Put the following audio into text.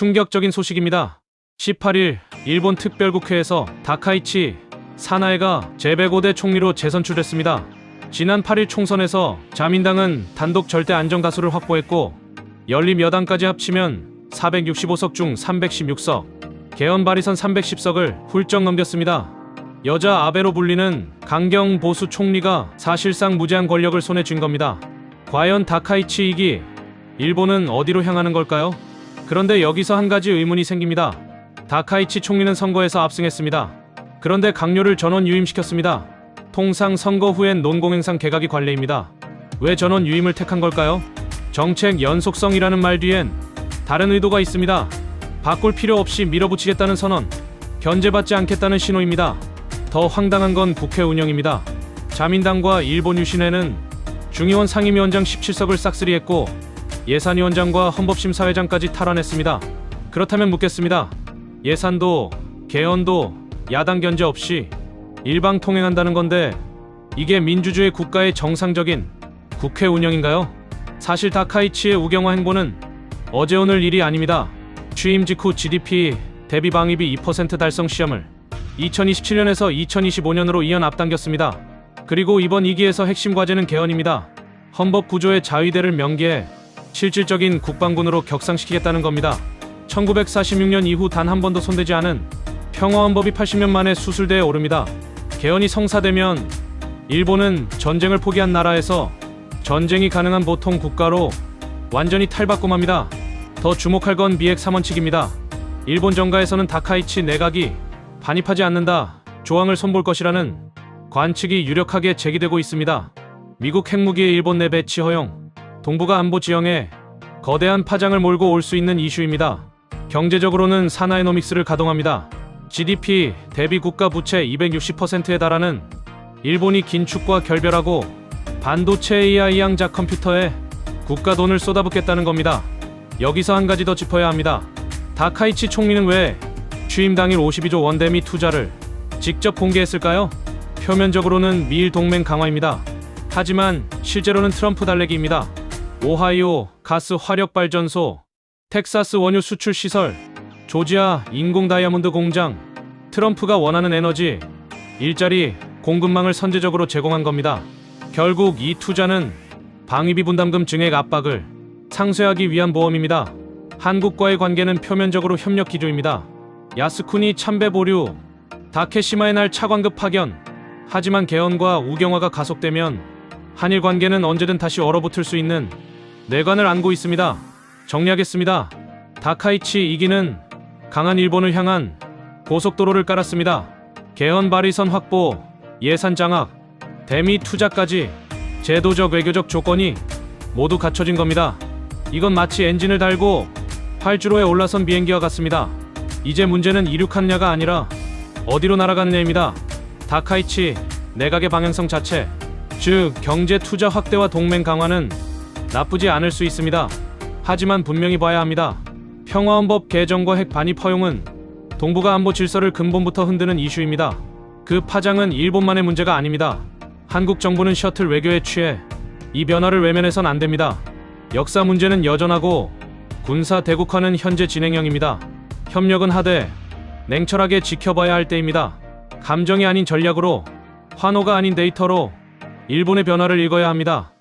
충격적인 소식입니다. 18일 일본 특별국회에서 다카이치 사나에가 제105대 총리로 재선출됐습니다. 지난 8일 총선에서 자민당은 단독 절대 안정 다수를 확보했고 열린 여당까지 합치면 465석 중 316석, 개헌 발의선 310석을 훌쩍 넘겼습니다. 여자 아베로 불리는 강경 보수 총리가 사실상 무제한 권력을 손에 쥔 겁니다. 과연 다카이치 2기, 일본은 어디로 향하는 걸까요? 그런데 여기서 한 가지 의문이 생깁니다. 다카이치 총리는 선거에서 압승했습니다. 그런데 강요를 전원 유임시켰습니다. 통상 선거 후엔 논공행상 개각이 관례입니다. 왜 전원 유임을 택한 걸까요? 정책 연속성이라는 말 뒤엔 다른 의도가 있습니다. 바꿀 필요 없이 밀어붙이겠다는 선언, 견제받지 않겠다는 신호입니다. 더 황당한 건 국회 운영입니다. 자민당과 일본 유신회는 중의원 상임위원장 17석을 싹쓸이했고 예산위원장과 헌법심사회장까지 탈환했습니다. 그렇다면 묻겠습니다. 예산도 개헌도 야당 견제 없이 일방통행한다는 건데 이게 민주주의 국가의 정상적인 국회 운영인가요? 사실 다카이치의 우경화 행보는 어제 오늘 일이 아닙니다. 취임 직후 GDP 대비 방위비 2% 달성 시험을 2027년에서 2025년으로 2년 앞당겼습니다. 그리고 이번 2기에서 핵심 과제는 개헌입니다. 헌법 구조의 자위대를 명기해 실질적인 국방군으로 격상시키겠다는 겁니다. 1946년 이후 단 한 번도 손대지 않은 평화헌법이 80년 만에 수술대에 오릅니다. 개헌이 성사되면 일본은 전쟁을 포기한 나라에서 전쟁이 가능한 보통 국가로 완전히 탈바꿈합니다. 더 주목할 건 미핵 3원칙입니다. 일본 정가에서는 다카이치 내각이 반입하지 않는다 조항을 손볼 것이라는 관측이 유력하게 제기되고 있습니다. 미국 핵무기의 일본 내 배치 허용, 동북아 안보 지형에 거대한 파장을 몰고 올 수 있는 이슈입니다. 경제적으로는 사나에노믹스를 가동합니다. GDP 대비 국가 부채 260%에 달하는 일본이 긴축과 결별하고 반도체 AI 양자 컴퓨터에 국가 돈을 쏟아붓겠다는 겁니다. 여기서 한 가지 더 짚어야 합니다. 다카이치 총리는 왜 취임 당일 52조 원 대미 투자를 직접 공개했을까요? 표면적으로는 미일 동맹 강화입니다. 하지만 실제로는 트럼프 달래기입니다. 오하이오 가스 화력 발전소, 텍사스 원유 수출 시설, 조지아 인공 다이아몬드 공장, 트럼프가 원하는 에너지, 일자리, 공급망을 선제적으로 제공한 겁니다. 결국 이 투자는 방위비 분담금 증액 압박을 상쇄하기 위한 보험입니다. 한국과의 관계는 표면적으로 협력 기조입니다. 야스쿠니 참배 보류, 다케시마의 날 차관급 파견. 하지만 개헌과 우경화가 가속되면 한일 관계는 언제든 다시 얼어붙을 수 있는 뇌관을 안고 있습니다. 정리하겠습니다. 다카이치 2기는 강한 일본을 향한 고속도로를 깔았습니다. 개헌 발의선 확보, 예산 장악, 대미 투자까지 제도적 외교적 조건이 모두 갖춰진 겁니다. 이건 마치 엔진을 달고 활주로에 올라선 비행기와 같습니다. 이제 문제는 이륙하느냐가 아니라 어디로 날아가느냐입니다. 다카이치 내각의 방향성 자체, 즉 경제 투자 확대와 동맹 강화는 나쁘지 않을 수 있습니다. 하지만 분명히 봐야 합니다. 평화헌법 개정과 핵 반입 허용은 동북아 안보 질서를 근본부터 흔드는 이슈입니다. 그 파장은 일본만의 문제가 아닙니다. 한국 정부는 셔틀 외교에 취해 이 변화를 외면해선 안 됩니다. 역사 문제는 여전하고 군사 대국화는 현재 진행형입니다. 협력은 하되 냉철하게 지켜봐야 할 때입니다. 감정이 아닌 전략으로, 환호가 아닌 데이터로 일본의 변화를 읽어야 합니다.